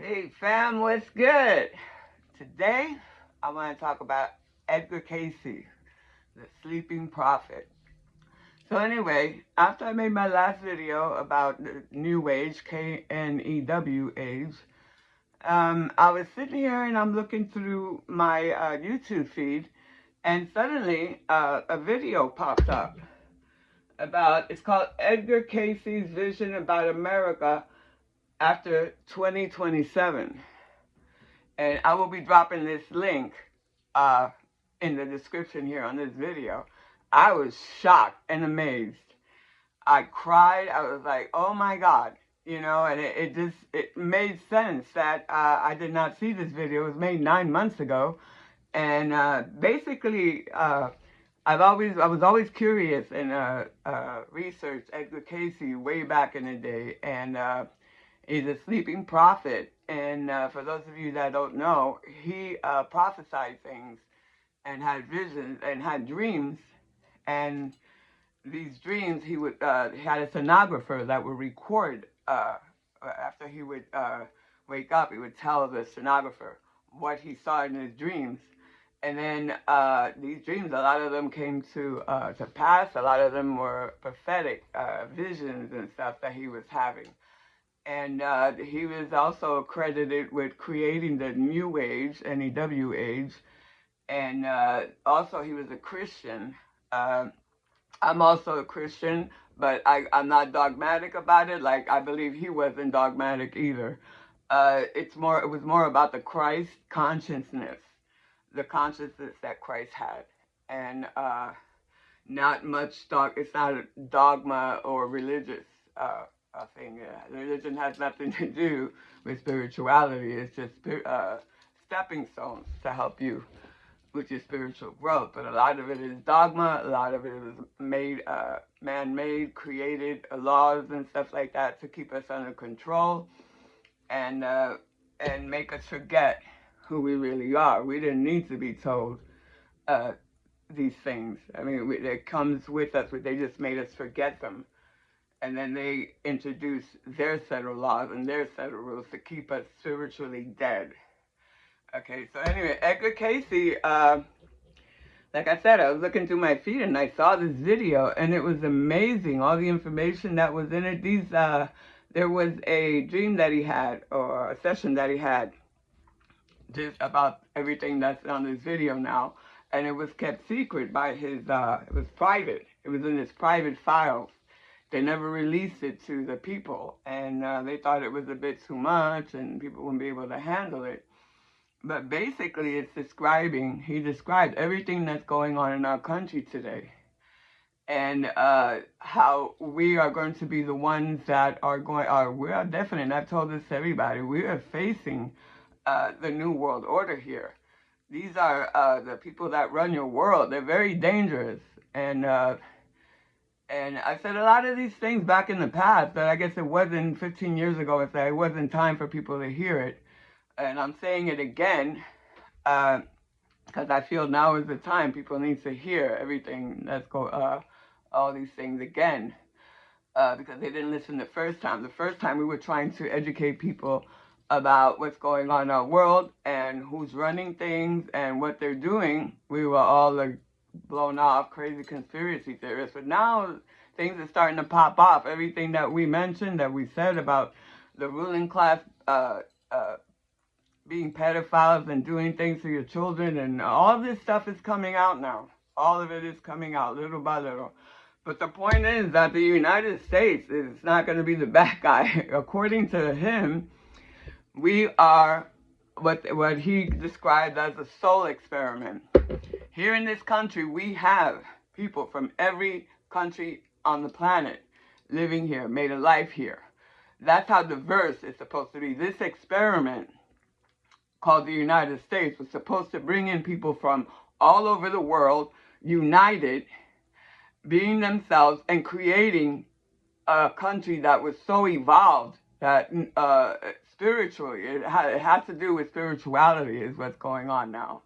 Hey fam, what's good? Today I want to talk about Edgar Casey, the sleeping prophet. So anyway, after I made my last video about the New Age, K-N-E-W age, I was sitting here and I'm looking through my YouTube feed, and suddenly a video popped up it's called Edgar Casey's Vision About America After 2027. And I will be dropping this link uh, in the description here on this video. I was shocked and amazed. I cried. I was like, oh my God. And it made sense that I did not see this video. It was made 9 months ago. And basically, I was always curious and researched Edgar Casey way back in the day. And he's a sleeping prophet. And for those of you that don't know, he prophesied things and had visions and had dreams. And these dreams, he had a stenographer that would record after he would wake up. He would tell the stenographer what he saw in his dreams. And then these dreams, a lot of them came to pass. A lot of them were prophetic visions and stuff that he was having. And he was also credited with creating the New Age, N-E-W age. And also he was a Christian. I'm also a Christian, but I'm not dogmatic about it. Like, I believe he wasn't dogmatic either. It was more about the Christ consciousness, the consciousness that Christ had. And not much it's not a dogma or religious thing. Religion has nothing to do with spirituality. It's just stepping stones to help you with your spiritual growth. But a lot of it is dogma. A lot of it is made, man-made, created laws and stuff like that to keep us under control and make us forget who we really are. We didn't need to be told these things. I mean, it comes with us, but they just made us forget them. And then they introduce their set of laws and their set of rules to keep us spiritually dead. Okay, so anyway, Edgar Casey, like I said, I was looking through my feed and I saw this video and it was amazing, all the information that was in it. There was a dream that he had, or a session that he had, just about everything that's on this video now. And it was kept secret by it was private. It was in his private files. They never released it to the people. And they thought it was a bit too much and people wouldn't be able to handle it. But basically, he described everything that's going on in our country today. And how we are going to be the ones that we are definitely, and I've told this to everybody, we are facing the New World Order here. These are the people that run your world. They're very dangerous. And I said a lot of these things back in the past, but I guess it wasn't 15 years ago. It wasn't time for people to hear it. And I'm saying it again because I feel now is the time people need to hear everything all these things again, because they didn't listen the first time. The first time we were trying to educate people about what's going on in our world and who's running things and what they're doing. We were all like blown off, crazy conspiracy theorists. But now things are starting to pop off. Everything that we mentioned, that we said about the ruling class being pedophiles and doing things to your children, and all this stuff is coming out now. All of it is coming out little by little. But the point is that the United States is not going to be the bad guy. According to him, we are what he described as a soul experiment. Here in this country, we have people from every country on the planet living here, made a life here. That's how diverse it's supposed to be. This experiment, called the United States, was supposed to bring in people from all over the world, united, being themselves, and creating a country that was so evolved that spiritually, it has to do with spirituality is what's going on now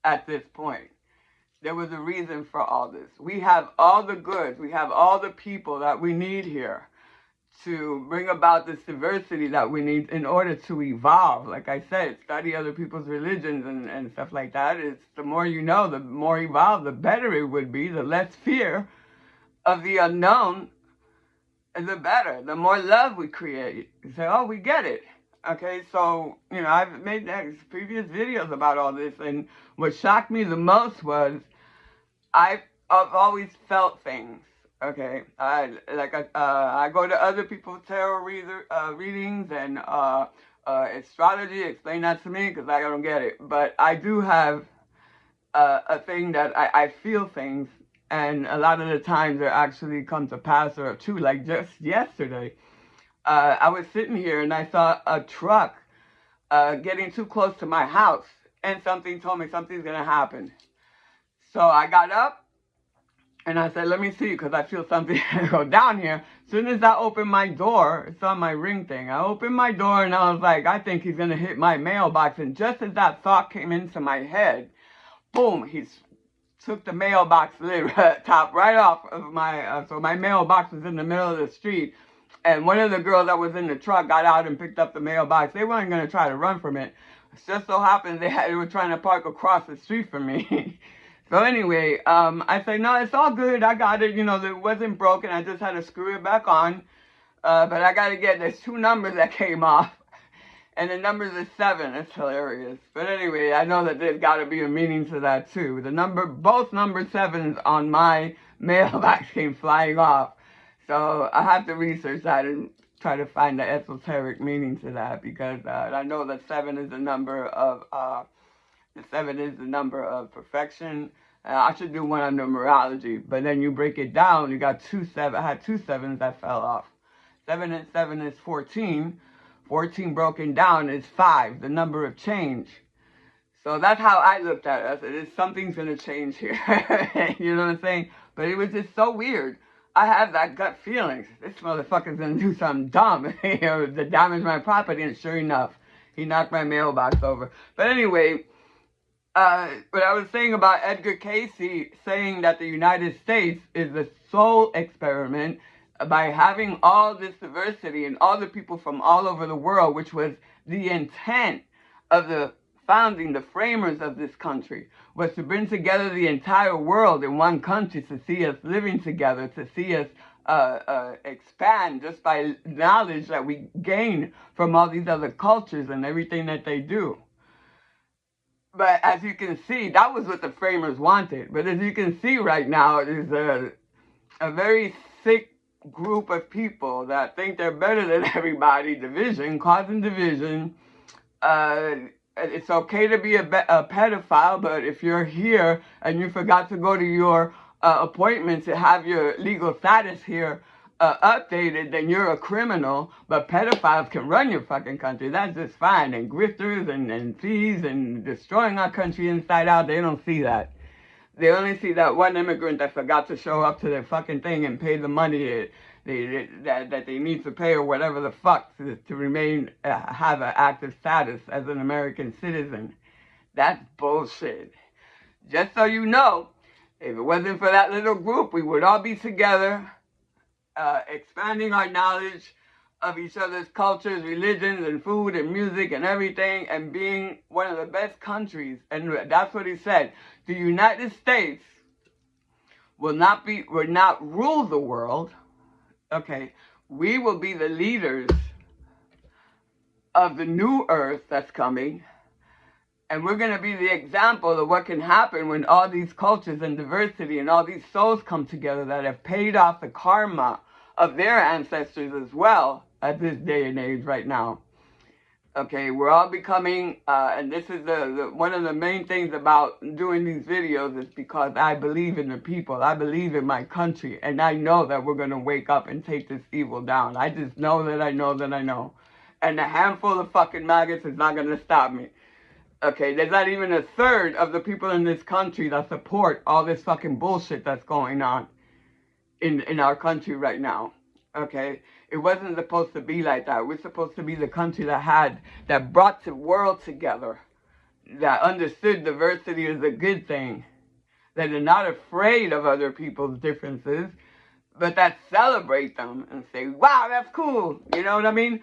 at this point. There was a reason for all this. We have all the goods. We have all the people that we need here to bring about this diversity that we need in order to evolve. Like I said, study other people's religions and stuff like that. It's the more you know, the more evolved, the better it would be, the less fear of the unknown, the better. The more love we create. You say, oh, we get it. Okay, so, you know, I've made previous videos about all this, and what shocked me the most was I've always felt things. Okay, I go to other people's tarot readings and astrology. Explain that to me because I don't get it. But I do have a thing that I feel things, and a lot of the times they actually come to pass or true. Like just yesterday, I was sitting here and I saw a truck getting too close to my house, and something told me something's gonna happen. So I got up. And I said, let me see, because I feel something go down here. As soon as I opened my door, it's on my ring thing. I opened my door and I was like, I think he's going to hit my mailbox. And just as that thought came into my head, boom, he took the mailbox lid top right off of my, so my mailbox was in the middle of the street. And one of the girls that was in the truck got out and picked up the mailbox. They weren't going to try to run from it. It just so happened they were trying to park across the street from me. So anyway, I said, no, it's all good. I got it. You know, it wasn't broken. I just had to screw it back on. But I got to get, there's 2 numbers that came off. And the numbers is 7. It's hilarious. But anyway, I know that there's got to be a meaning to that too. Both number 7s on my mailbox came flying off. So I have to research that and try to find the esoteric meaning to that. Because I know that 7 is the number of... The 7 is the number of perfection. I should do one on numerology, but then you break it down. You got 2 7. I had 2 7s that fell off. 7 and 7 is 14. 14 broken down is 5, the number of change. So that's how I looked at it. I said, something's gonna change here. You know what I'm saying? But it was just so weird. I have that gut feeling. This motherfucker's gonna do something dumb, you know, to damage my property. And sure enough, he knocked my mailbox over. But anyway. What I was saying about Edgar Casey saying that the United States is the sole experiment by having all this diversity and all the people from all over the world, which was the intent of the framers of this country, was to bring together the entire world in one country, to see us living together, to see us expand just by knowledge that we gain from all these other cultures and everything that they do. But as you can see, that was what the framers wanted. But as you can see right now, there's a very sick group of people that think they're better than everybody. Division, causing division. It's okay to be a pedophile, but if you're here and you forgot to go to your appointment to have your legal status here updated, then you're a criminal. But pedophiles can run your fucking country. That's just fine. And grifters and thieves and destroying our country inside out, they don't see that. They only see that one immigrant that forgot to show up to their fucking thing and pay the money that they need to pay or whatever the fuck to remain, have an active status as an American citizen. That's bullshit. Just so you know, if it wasn't for that little group, we would all be together, expanding our knowledge of each other's cultures, religions, and food, and music, and everything, and being one of the best countries. And that's what he said. The United States will not rule the world. Okay, we will be the leaders of the new earth that's coming. And we're going to be the example of what can happen when all these cultures and diversity and all these souls come together that have paid off the karma of their ancestors as well at this day and age right now. Okay, we're all becoming, and this is one of the main things about doing these videos is because I believe in the people. I believe in my country. And I know that we're going to wake up and take this evil down. I just know that I know that I know. And a handful of fucking maggots is not going to stop me. Okay, there's not even a third of the people in this country that support all this fucking bullshit that's going on in our country right now. Okay, it wasn't supposed to be like that. We're supposed to be the country that brought the world together, that understood diversity is a good thing, that are not afraid of other people's differences, but that celebrate them and say, wow, that's cool. You know what I mean?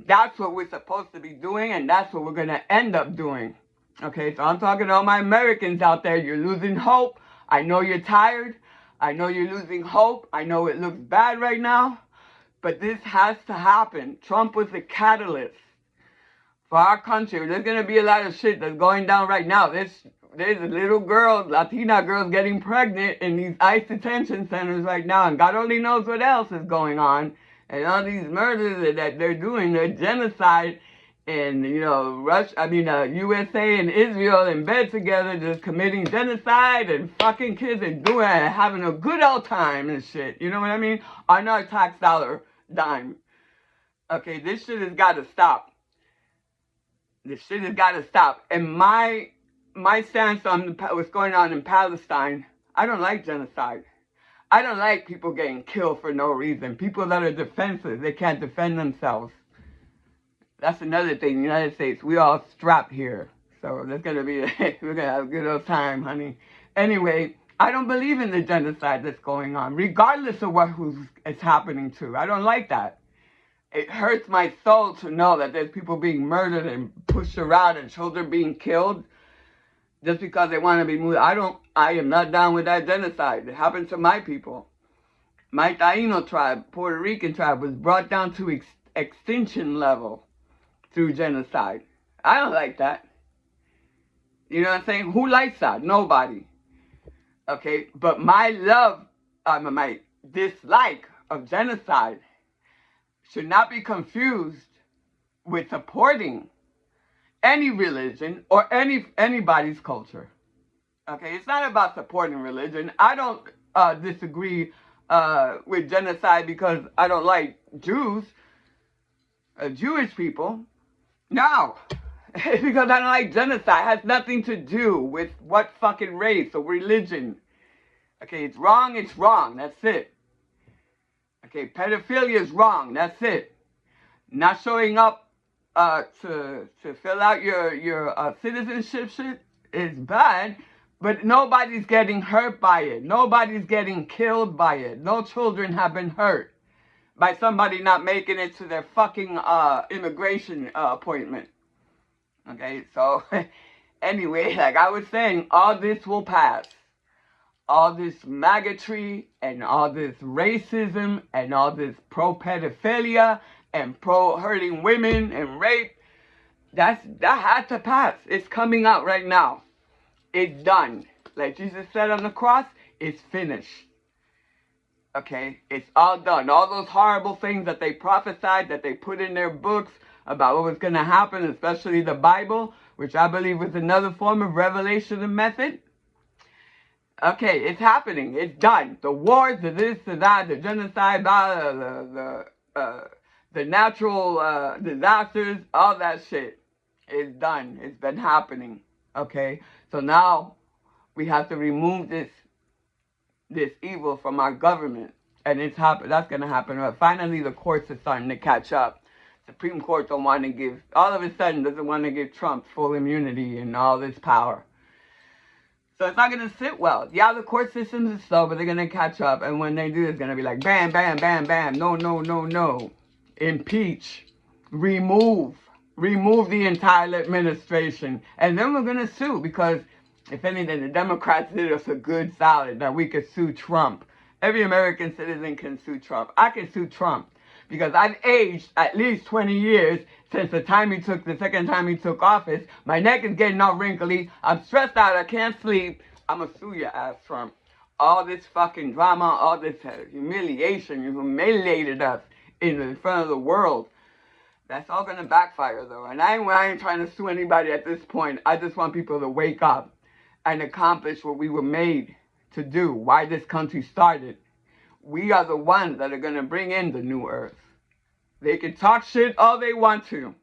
That's what we're supposed to be doing, and that's what we're going to end up doing. Okay, so I'm talking to all my Americans out there. You're losing hope. I know you're tired. I know you're losing hope. I know it looks bad right now, but this has to happen. Trump was the catalyst for our country. There's going to be a lot of shit that's going down right now. There's little girls, Latina girls getting pregnant in these ICE detention centers right now, and God only knows what else is going on. And all these murders that they're doing, they're genocide, and USA and Israel in bed together, just committing genocide and fucking kids and doing and having a good old time and shit. You know what I mean? On our tax dollar dime. Okay, this shit has got to stop. This shit has got to stop. And my stance on what's going on in Palestine, I don't like genocide. I don't like people getting killed for no reason. People that are defenseless, they can't defend themselves. That's another thing. The United States, we all strapped here. So there's going to be, we're going to have a good old time, honey. Anyway, I don't believe in the genocide that's going on, regardless of who it's happening to. I don't like that. It hurts my soul to know that there's people being murdered and pushed around and children being killed just because they want to be moved. I am not down with that genocide. It happened to my people. My Taino tribe, Puerto Rican tribe, was brought down to extinction level through genocide. I don't like that. You know what I'm saying? Who likes that? Nobody. Okay, but my dislike of genocide should not be confused with supporting any religion or anybody's culture. Okay, it's not about supporting religion. I don't disagree with genocide because I don't like Jews, Jewish people. No, because I don't like genocide. It has nothing to do with what fucking race or religion. Okay, it's wrong, it's wrong. That's it. Okay, pedophilia is wrong. That's it. Not showing up to fill out your citizenship shit is bad, but nobody's getting hurt by it. Nobody's getting killed by it. No children have been hurt by somebody not making it to their fucking immigration appointment. Okay, so anyway, like I was saying, all this will pass. All this maggotry and all this racism and all this pro-pedophilia and pro-hurting women and rape, that had to pass. It's coming out right now. It's done. Like Jesus said on the cross, it's finished. Okay? It's all done. All those horrible things that they prophesied, that they put in their books about what was going to happen, especially the Bible, which I believe was another form of revelation and method. Okay, it's happening. It's done. The wars, the this, the that, the genocide, the natural disasters, all that shit is done. It's been happening. Okay, so now we have to remove this evil from our government, and it's happen. That's gonna happen. But finally, the courts are starting to catch up. Supreme Court don't want to give. All of a sudden, doesn't want to give Trump full immunity and all this power. So it's not going to sit well. Yeah, the court systems is slow, but they're going to catch up. And when they do, it's going to be like, bam, bam, bam, bam. No, no, no, no. Impeach. Remove the entire administration. And then we're going to sue because, if anything, the Democrats did us a good solid that we could sue Trump. Every American citizen can sue Trump. I can sue Trump because I've aged at least 20 years since the second time he took office. My neck is getting all wrinkly. I'm stressed out. I can't sleep. I'm going to sue your ass, Trump. All this fucking drama, all this humiliation. You humiliated us in front of the world. That's all going to backfire, though. And I ain't trying to sue anybody at this point. I just want people to wake up and accomplish what we were made to do, why this country started. We are the ones that are going to bring in the new earth. They can talk shit all they want to.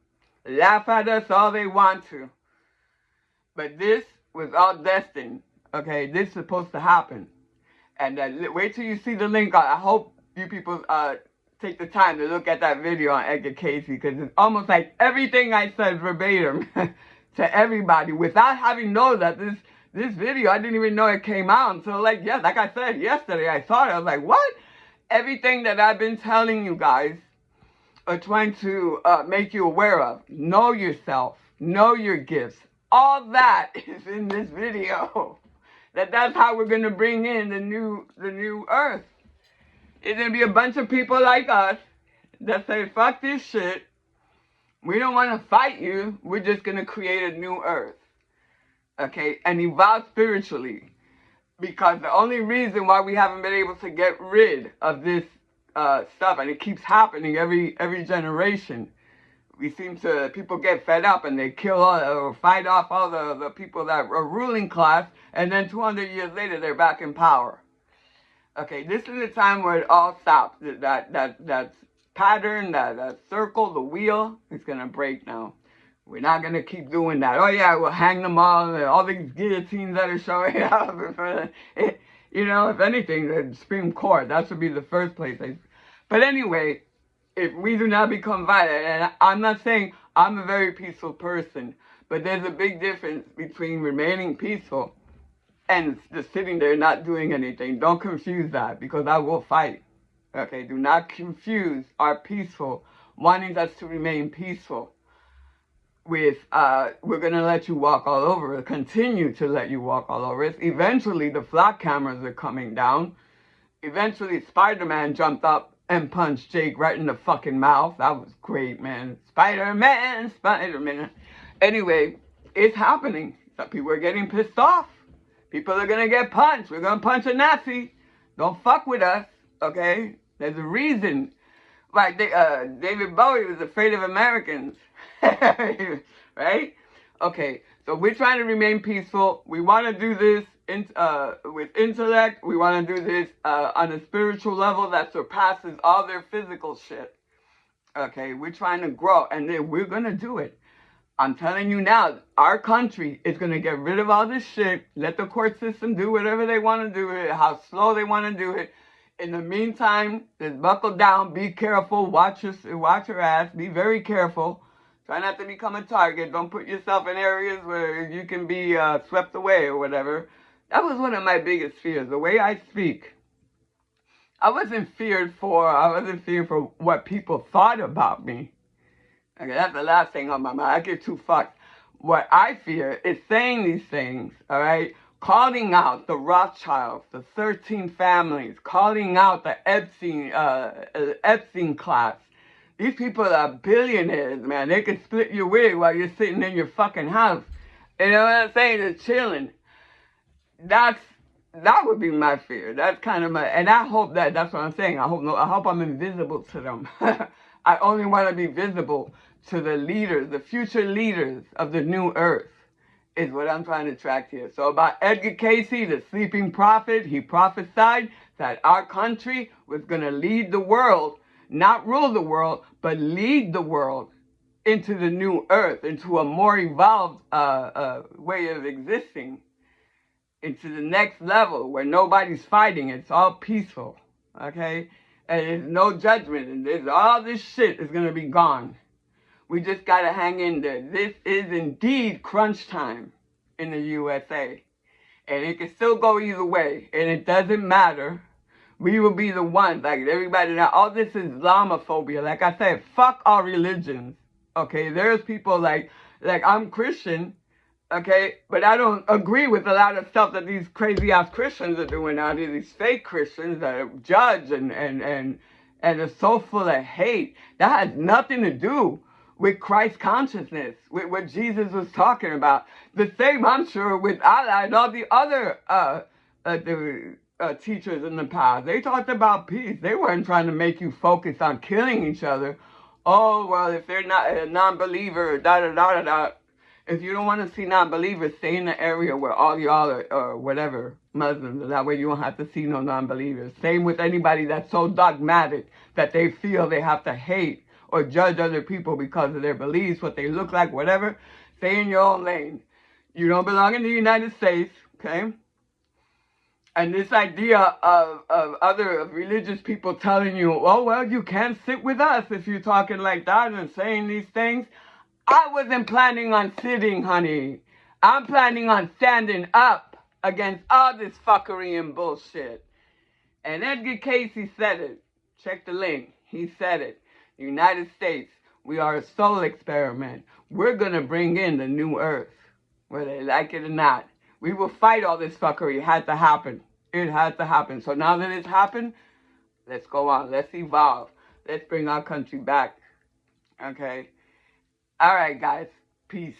Laugh at us all they want to. But this was all destined. Okay, this is supposed to happen. And wait till you see the link. I hope you people take the time to look at that video on Edgar Casey, because it's almost like everything I said verbatim to everybody without having known that this video, I didn't even know it came out until like I said yesterday. I saw it. I was like, what? everything that I've been telling you guys or trying to make you aware of. Know yourself. Know your gifts. All that is in this video. That's how we're going to bring in the new earth. It's going to be a bunch of people like us that say, fuck this shit. We don't want to fight you. We're just going to create a new earth. Okay? And evolve spiritually. Because the only reason why we haven't been able to get rid of this stuff, and it keeps happening every generation, people get fed up and they kill or fight off all the people that are ruling class, and then 200 years later they're back in power. Okay, this is the time where it all stops. That pattern, that circle, the wheel, it's gonna break now. We're not going to keep doing that. Oh, yeah, we'll hang them all these guillotines that are showing up. You know, if anything, the Supreme Court, that should be the first place. But anyway, if we do not become violent, and I'm not saying I'm a very peaceful person, but there's a big difference between remaining peaceful and just sitting there not doing anything. Don't confuse that, because I will fight. Okay, do not confuse our peaceful, wanting us to remain peaceful, with we're going to let you walk all over it, continue to let you walk all over it. Eventually, the flock cameras are coming down. Eventually, Spider-Man jumped up and punched Jake right in the fucking mouth. That was great, man. Spider-Man, Spider-Man. Anyway, it's happening. Some people are getting pissed off. People are going to get punched. We're going to punch a Nazi. Don't fuck with us, okay? There's a reason. Like, David Bowie was afraid of Americans. Right? Okay, so we're trying to remain peaceful. We want to do this with intellect. We want to do this on a spiritual level that surpasses all their physical shit. Okay, we're trying to grow, and then we're going to do it. I'm telling you now, our country is going to get rid of all this shit. Let the court system do whatever they want to do it, how slow they want to do it. In the meantime, just buckle down, be careful, watch your ass, be very careful. Try not to become a target. Don't put yourself in areas where you can be swept away or whatever. That was one of my biggest fears. The way I speak, I wasn't feared for what people thought about me. Okay, that's the last thing on my mind. I get too fucked. What I fear is saying these things, all right? Calling out the Rothschilds, the 13 families, calling out the Epstein class. These people are billionaires, man. They can split your wig while you're sitting in your fucking house. You know what I'm saying? They're chilling. That would be my fear. That's kind of and I hope that's what I'm saying. I hope I'm invisible to them. I only want to be visible to the leaders, the future leaders of the new earth, is what I'm trying to track here. So about Edgar Casey, the sleeping prophet, he prophesied that our country was going to lead the world, not rule the world, but lead the world into the new earth, into a more evolved way of existing, into the next level where nobody's fighting. It's all peaceful, okay? And there's no judgment, and there's all this shit is going to be gone. We just got to hang in there. This is indeed crunch time in the USA. And it can still go either way. And it doesn't matter. We will be the ones, like everybody now. All this Islamophobia. Like I said, fuck all religions. Okay, there's people like I'm Christian. Okay, but I don't agree with a lot of stuff that these crazy ass Christians are doing out here. These fake Christians that judge and are so full of hate. That has nothing to do with Christ consciousness, with what Jesus was talking about. The same, I'm sure, with Allah and all the other teachers in the past. They talked about peace. They weren't trying to make you focus on killing each other. Oh, well, if they're not a non-believer, da-da-da-da-da. If you don't want to see non-believers, stay in the area where all y'all are, or whatever, Muslims. That way you don't have to see no non-believers. Same with anybody that's so dogmatic that they feel they have to hate or judge other people because of their beliefs, what they look like, whatever. Stay in your own lane. You don't belong in the United States, okay? And this idea of other religious people telling you, oh, well, you can't sit with us if you're talking like that and saying these things. I wasn't planning on sitting, honey. I'm planning on standing up against all this fuckery and bullshit. And Edgar Casey said it. Check the link. He said it. United States, we are a soul experiment. We're going to bring in the new earth, whether they like it or not. We will fight all this fuckery. It had to happen. It had to happen. So now that it's happened, let's go on. Let's evolve. Let's bring our country back. Okay? All right, guys. Peace.